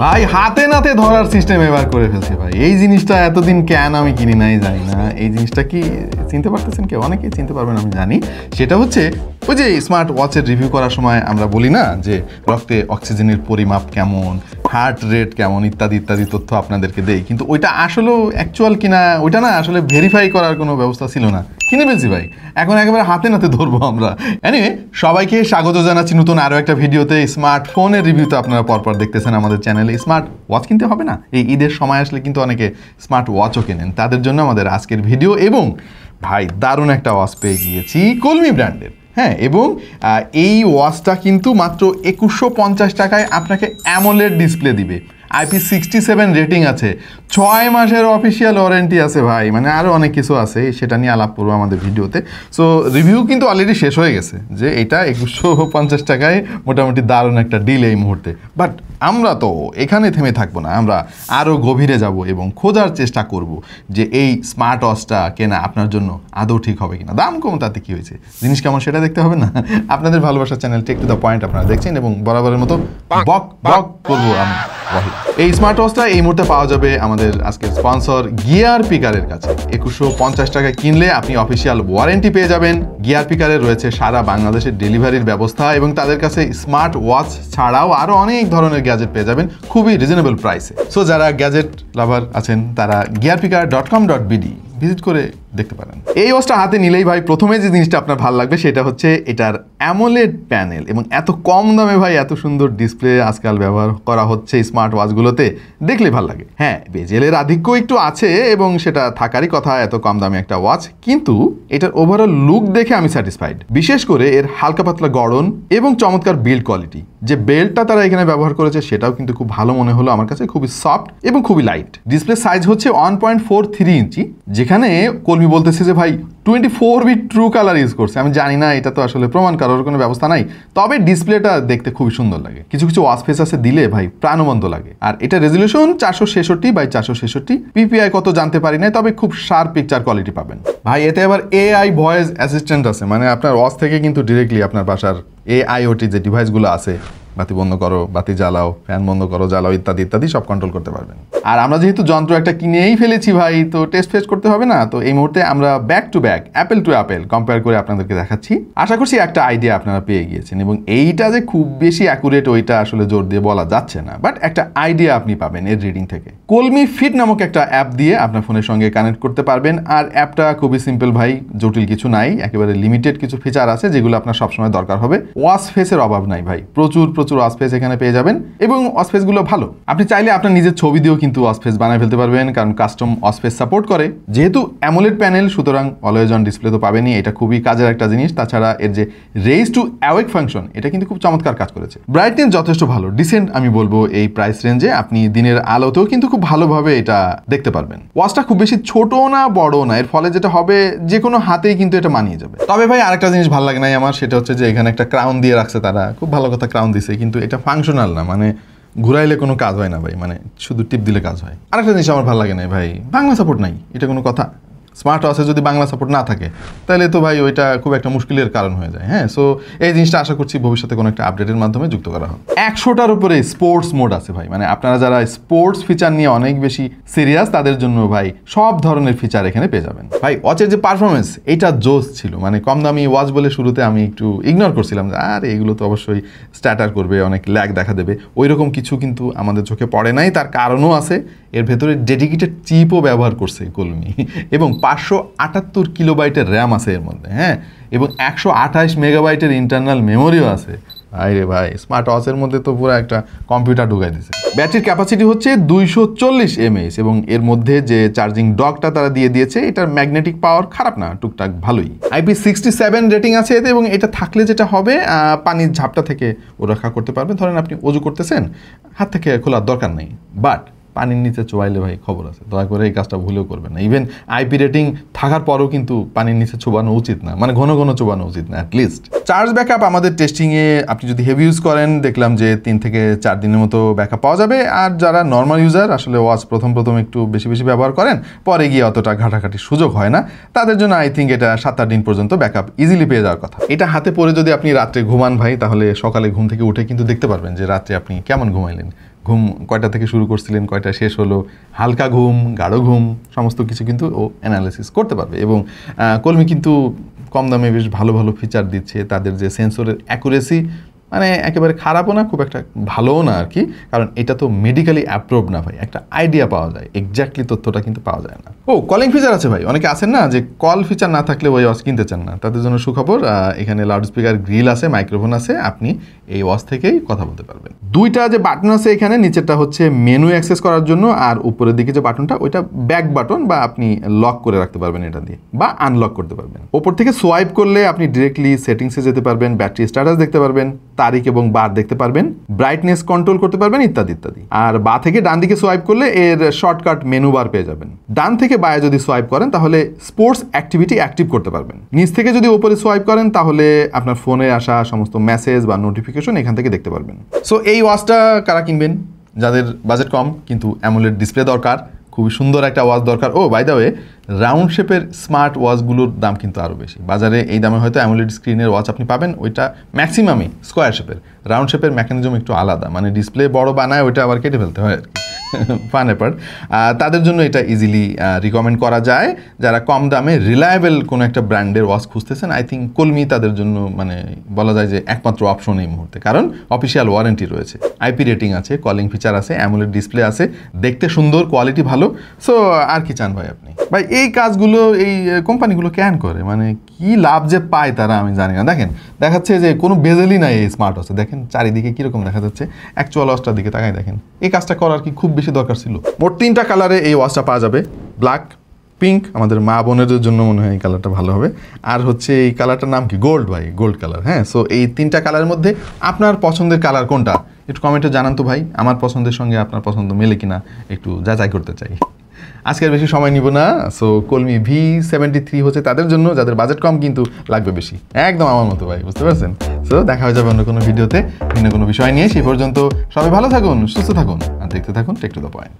ভাই হাতে নাতে ধরার সিস্টেম এবার করে ফেলছে ভাই। এই জিনিসটা এতদিন কেন আমি কিনি নাই জানি না। এই জিনিসটা কি চিনতে পারতেছেন কেউ? অনেকেই চিনতে পারবেন আমি জানি। সেটা হচ্ছে ওই যে স্মার্ট ওয়াচের রিভিউ করার সময় আমরা বলি না যে রক্তে অক্সিজেনের পরিমাপ কেমন, হার্ট রেট কেমন ইত্যাদি ইত্যাদি তথ্য আপনাদেরকে দেই, কিন্তু ওইটা আসলেও অ্যাকচুয়াল কিনা ওইটা না আসলে ভেরিফাই করার কোনো ব্যবস্থা ছিল না। কিনে ফেলছি ভাই, এখন একেবারে হাতে নাতে ধরবো আমরা। এনিওয়ে, সবাইকে স্বাগত জানাচ্ছি নতুন আরও একটা ভিডিওতে। স্মার্টফোনের রিভিউ তো আপনারা পরপর দেখতেছেন আমাদের চ্যানেলে। স্মার্ট ওয়াচ কিনতে হবে না, এই ঈদের সময় আসলে কিন্তু অনেকে স্মার্ট ওয়াচও কেনেন, তাদের জন্য আমাদের আজকের ভিডিও। এবং ভাই দারুণ একটা ওয়াচ পেয়ে গিয়েছি কলমি ব্র্যান্ডের। হ্যাঁ, এবং এই ওয়াচটা কিন্তু মাত্র 2150 টাকায় আপনাকে অ্যামোলেড ডিসপ্লে দিবে। IP67 রেটিং আছে, 6 মাসের অফিসিয়াল ওয়ারেন্টি আছে ভাই, মানে আরও অনেক কিছু আছে, সেটা নিয়ে আলাপ করবো আমাদের ভিডিওতে। সো রিভিউ কিন্তু অলরেডি শেষ হয়ে গেছে যে এটা 2150 টাকায় মোটামুটি দারুণ একটা ডিল এই মুহূর্তে। বাট আমরা তো এখানে থেমে থাকবো না, আমরা আরও গভীরে যাব এবং খোঁজার চেষ্টা করব যে এই স্মার্ট ওয়াচটা কেনা আপনার জন্য আদৌ ঠিক হবে কিনা। দাম কম তাতে কী হয়েছে, জিনিস কেমন সেটা দেখতে হবে না। আপনাদের ভালোবাসার channel Tech To The Point আপনারা দেখছেন এবং বরাবরের মতো বক বক করবো আমি। এই স্মার্ট ওয়াচটা এই মুহূর্তে পাওয়া যাবে আমাদের আজকের স্পন্সর গিয়ার পিকারের কাছে। 2150 টাকায় কিনলে আপনি অফিসিয়াল ওয়ারেন্টি পেয়ে যাবেন। গিয়ার পিকারের রয়েছে সারা বাংলাদেশের ডেলিভারির ব্যবস্থা এবং তাদের কাছে স্মার্ট ওয়াচ ছাড়াও আরও অনেক ধরনের গ্যাজেট পেয়ে যাবেন খুবই রিজনেবল প্রাইসে। সো যারা গ্যাজেট লাভার আছেন তারা gearpicker.com.bd ভিজিট করে দেখতে পারেন। এই ওয়াচটা হাতে নিলেই ভাই প্রথমে যে জিনিসটা আপনার ভালো লাগবে সেটা হচ্ছে এটার অ্যামোলেড প্যানেল এবং এত কম দামে ভাই এত সুন্দর ডিসপ্লে আজকাল ব্যবহার করা হচ্ছে স্মার্ট ওয়াচগুলোতে, দেখলে ভালো লাগে। হ্যাঁ, বেজেলের আধিক্য একটু আছে এবং সেটা থাকারই কথা এত কম দামে একটা ওয়াচ, কিন্তু এটার ওভারঅল লুক দেখে আমি স্যাটিসফাইড। বিশেষ করে এর হালকা পাতলা গড়ন এবং চমৎকার বিল্ড কোয়ালিটি। যে বেল্টটা তারা এখানে ব্যবহার করেছে সেটাও কিন্তু খুব ভালো মনে হলো আমার কাছে, খুবই সফট এবং খুবই লাইট। ডিসপ্লে সাইজ হচ্ছে 1.43 ইঞ্চি, যেখানে কলমি বলতেছে যে ভাই 24 বিট ট্রু কালার ইউজ করছে। আমি জানি না, এটা তো আসলে প্রমাণ করার কোনো ব্যবস্থা নাই, তবে ডিসপ্লেটা দেখতে খুবই সুন্দর লাগে। কিছু কিছু ওয়াচ ফেস আছে দিলে ভাই প্রাণবন্ত লাগে। আর এটা রেজলিউশন 466x466, পিপিআই কত জানতে পারি না, তবে খুব শার্প পিকচার কোয়ালিটি পাবেন ভাই। এতে আবার এআই ভয়েস অ্যাসিস্ট্যান্ট আছে, মানে আপনার ওয়াচ থেকে কিন্তু ডিরেক্টলি আপনার বাসার AIoT যে ডিভাইসগুলো আছে, বাতি বন্ধ করো, বাতি জ্বালাও, ফ্যান বন্ধ করো, জ্বালাও ইত্যাদি ইত্যাদি সব কন্ট্রোল করতে পারবেন। আর আমরা যেহেতু যন্ত্র একটা কিনেই ফেলেছি ভাই, তো টেস্ট ফেস করতে হবে না। তো এই মুহূর্তে আমরা back to back apple to apple compare করে আপনাদেরকে দেখাচ্ছি। আশা করছি একটা আইডিয়া আপনারা পেয়ে গিয়েছেন এবং এইটা যে খুব বেশি অ্যাকুরেট ওইটা আসলে জোর দিয়ে বলা যাচ্ছে না, বাট একটা আইডিয়া আপনি পাবেন এর রিডিং থেকে। কলমি ফিট নামক একটা অ্যাপ দিয়ে আপনার ফোনের সঙ্গে কানেক্ট করতে পারবেন। আর অ্যাপটা খুবই সিম্পল ভাই, জটিল কিছু নাই, একেবারে লিমিটেড কিছু ফিচার আছে যেগুলো আপনার সবসময় দরকার হবে। ওয়াচ ফেসের অভাব নাই ভাই, প্রচুর ওয়াচ ফেস এখানে পেয়ে যাবেন এবং ওয়াচ ফেসগুলো ভালো। আপনি চাইলে আপনার নিজের ছবি দিয়েও কিন্তু ওয়াচ ফেস বানায় ফেলতে পারবেন, কারণ কাস্টম ওয়াচ ফেস সাপোর্ট করে। যেহেতু অ্যামোলেড প্যানেল সুতরাং অলওয়েজ অন ডিসপ্লে তো পাবেনই, এটা খুবই কাজের একটা জিনিস। তাছাড়া এর যে রেইজ টু অ্যাওয়েক ফাংশন, এটা কিন্তু খুব চমৎকার কাজ করেছে। ব্রাইটনেস যথেষ্ট ভালো, ডিসেন্ট আমি বলবো এই প্রাইস রেঞ্জে। আপনি দিনের আলোতেও কিন্তু খুব ভালোভাবে এটা দেখতে পারবেন। ওয়াচটা খুব বেশি ছোট না বড় না, এর ফলে যেটা হবে যে কোনো হাতেই কিন্তু এটা মানিয়ে যাবে। তবে ভাই আরেকটা জিনিস ভালো লাগে নাই আমার, সেটা হচ্ছে যে এখানে একটা ক্রাউন দিয়ে রাখছে তারা, খুব ভালো কথা ক্রাউন দিছে, কিন্তু এটা ফাংশনাল না, মানে ঘুরাইলে কোনো কাজ হয় না ভাই, মানে শুধু টিপ দিলে কাজ হয়। আরেকটা জিনিস আমার ভালো লাগে না ভাই, বাংলা সাপোর্ট নাই। এটা কোনো কথা? স্মার্ট ওয়াচে যদি বাংলা সাপোর্ট না থাকে তাহলে তো ভাই ওইটা খুব একটা মুশকিলের কারণ হয়ে যায়। হ্যাঁ, সো এই জিনিসটা আশা করছি ভবিষ্যতে কোনো একটা আপডেটের মাধ্যমে যুক্ত করা হবে। 100টার উপরে স্পোর্টস মোড আছে ভাই, মানে আপনারা যারা স্পোর্টস ফিচার নিয়ে অনেক বেশি সিরিয়াস তাদের জন্য ভাই সব ধরনের ফিচার এখানে পেয়ে যাবেন। ভাই ওয়াচের যে পারফরমেন্স এটা জোস ছিল, মানে কম দামি ওয়াচ বলে শুরুতে আমি একটু ইগনোর করছিলাম যে আরে এগুলো তো অবশ্যই স্ট্যাটার করবে, অনেক ল্যাগ দেখা দেবে, ওই রকম কিছু কিন্তু আমাদের চোখে পড়ে নাই। তার কারণও আছে, এর ভেতরে ডেডিকেটেড চিপও ব্যবহার করছে কলমি এবং 578 কিলোবাইটের র্যাম আছে এর মধ্যে। হ্যাঁ, এবং 128 মেগাবাইটের ইন্টারনাল মেমোরিও আছে। আরে ভাই স্মার্ট ওয়াচের মধ্যে তো পুরো একটা কম্পিউটার ঢুকাই দিয়েছে। ব্যাটারির ক্যাপাসিটি হচ্ছে 240 mAh এবং এর মধ্যে যে চার্জিং ডকটা তারা দিয়ে দিয়েছে এটার ম্যাগনেটিক পাওয়ার খারাপ না, টুকটাক ভালোই। IP67 রেটিং আছে এতে এবং এটা থাকলে যেটা হবে পানির ঝাপটা থেকে ও রক্ষা করতে পারবে। ধরেন আপনি অজু করতেছেন, হাত থেকে খোলার দরকার নেই, বাট পানির নিচে চোবাইলে ভাই খবর আছে, দয়া করে এই কাজটা ভুলেও করবেন না। ইভেন IP রেটিং থাকার পরেও কিন্তু পানির নিচে চোবানো উচিত না, মানে ঘন ঘন চোবানো উচিত না অ্যাটলিস্ট। চার্জ ব্যাকআপ আমাদের টেস্টিংয়ে আপনি যদি হেভি ইউজ করেন দেখলাম যে 3 থেকে 4 দিনের মতো ব্যাকআপ পাওয়া যাবে। আর যারা নর্মাল ইউজার আসলে ওয়াচ প্রথম একটু বেশি ব্যবহার করেন, পরে গিয়ে অতটা ঘাটাঘাটির সুযোগ হয় না, তাদের জন্য আই থিঙ্ক এটা 7-8 দিন পর্যন্ত ব্যাকআপ ইজিলি পেয়ে যাওয়ার কথা। এটা হাতে পরে যদি আপনি রাত্রে ঘুমান ভাই, তাহলে সকালে ঘুম থেকে উঠে কিন্তু দেখতে পারবেন যে রাত্রে আপনি কেমন ঘুমাইলেন। ঘুম কয়টা থেকে শুরু করছিলেন, কয়টা শেষ হলো, হালকা ঘুম, গাঢ় ঘুম, সমস্ত কিছু কিন্তু ও অ্যানালাইসিস করতে পারবে। এবং কলমি কিন্তু কম দামে বেশ ভালো ভালো ফিচার দিচ্ছে। তাদের যে সেন্সরের অ্যাকুরেসি মানে একেবারে খারাপও না, খুব একটা ভালোও না আর কি, কারণ এটা তো মেডিকেলি অ্যাপ্রুভ না ভাই। একটা আইডিয়া পাওয়া যায়, এক্স্যাক্টলি তথ্যটা কিন্তু পাওয়া যায় না। ও কলিং ফিচার আছে ভাই, অনেকে আছেন না যে কল ফিচার না থাকলে ওই ওয়াচ কিনতে চান না, তাদের জন্য সুখবর, এখানে লাউড স্পিকার গ্রিল আছে, মাইক্রোফোন আছে, আপনি এই ওয়াচ থেকেই কথা বলতে পারবেন। দুইটা যে বাটন আছে এখানে, নিচেরটা হচ্ছে মেনু অ্যাক্সেস করার জন্য, আর উপরের দিকে যে বাটনটা ওইটা ব্যাক বাটন, বা আপনি লক করে রাখতে পারবেন এটা দিয়ে, বা আনলক করতে পারবেন। ওপর থেকে সোয়াইপ করলে আপনি ডিরেক্টলি সেটিংসে যেতে পারবেন, ব্যাটারি স্ট্যাটাস দেখতে পারবেন, তারিখ এবং বার দেখতে পারবেন, ব্রাইটনেস কন্ট্রোল করতে পারবেন, ইত্যাদি ইত্যাদি। আর বা থেকে ডান দিকে সোয়াইপ করলে এর শর্টকাট মেনু বার পেয়ে যাবেন। ডান থেকে বায়ে যদি সোয়াইপ করেন তাহলে স্পোর্টস অ্যাক্টিভিটি অ্যাক্টিভ করতে পারবেন। নিচ থেকে যদি উপরে সোয়াইপ করেন তাহলে আপনার ফোনে আসা সমস্ত মেসেজ বা নোটিফিকেশন এখান থেকে দেখতে পারবেন। সো এই ওয়াচটা কারা কিনবেন? যাদের বাজেট কম কিন্তু অ্যামোলেড ডিসপ্লে দরকার, খুবই সুন্দর একটা ওয়াচ দরকার। ও বাই দ্য ওয়ে, রাউন্ড শেপের স্মার্ট ওয়াচগুলোর দাম কিন্তু আরও বেশি। বাজারে এই দামে হয়তো অ্যামোলেড স্ক্রিনের ওয়াচ আপনি পাবেন, ওইটা ম্যাক্সিমামই স্কোয়ার শেপের। রাউন্ড শেপের মেকানিজম একটু আলাদা, মানে ডিসপ্লে বড় বানায় ওইটা আবার কেটে ফেলতে হয় আর কি, ফান ব্যাপার। তাদের জন্য এটা ইজিলি রিকমেন্ড করা যায়। যারা কম দামে রিলায়েবল কোনো একটা ব্র্যান্ডের ওয়াচ খুঁজতেছেন, আই থিঙ্ক কলমি তাদের জন্য মানে বলা যায় যে একমাত্র অপশন এই মুহূর্তে, কারণ অফিসিয়াল ওয়ারেন্টি রয়েছে, আইপি রেটিং আছে, কলিং ফিচার আছে, অ্যামোলেড ডিসপ্লে আছে, দেখতে সুন্দর, কোয়ালিটি ভালো। সো আর কি চান ভাই আপনি? ভাই এই কাজগুলো এই কোম্পানিগুলো কেন করে, মানে কি লাভ যে পায় তারা আমি জানি না। দেখেন দেখাচ্ছে যে কোনো বেজেলই নাই এই স্মার্ট ওয়াচে, দেখেন চারিদিকে কীরকম দেখা যাচ্ছে, অ্যাকচুয়াল ওয়াচটার দিকে তাকাই দেখেন। এই কাজটা করার কি খুব বেশি দরকার ছিল? মোট 3টা কালারে এই ওয়াচটা পাওয়া যাবে, ব্ল্যাক, পিঙ্ক, আমাদের মা বোনেদের জন্য মনে হয় এই কালারটা ভালো হবে, আর হচ্ছে এই কালারটার নাম কি, গোল্ড ভাই, গোল্ড কালার। হ্যাঁ, সো এই 3টা কালারের মধ্যে আপনার পছন্দের কালার কোনটা একটু কমেন্টে জানান তো ভাই। আমার পছন্দের সঙ্গে আপনার পছন্দ মেলে কিনা একটু যাচাই করতে চাই। আজকের বেশি সময় নিব না। সো কলমি V73 হচ্ছে তাদের জন্য যাদের বাজেট কম কিন্তু লাগবে বেশি, একদম আমার মতো ভাই, বুঝতে পারছেন? সো দেখা হয়ে যাবে অন্য কোনো ভিডিওতে ভিন্ন কোনো বিষয় নিয়ে। সেই পর্যন্ত সবাই ভালো থাকুন, সুস্থ থাকুন, আর দেখতে থাকুন টেক টু দ্য পয়েন্ট।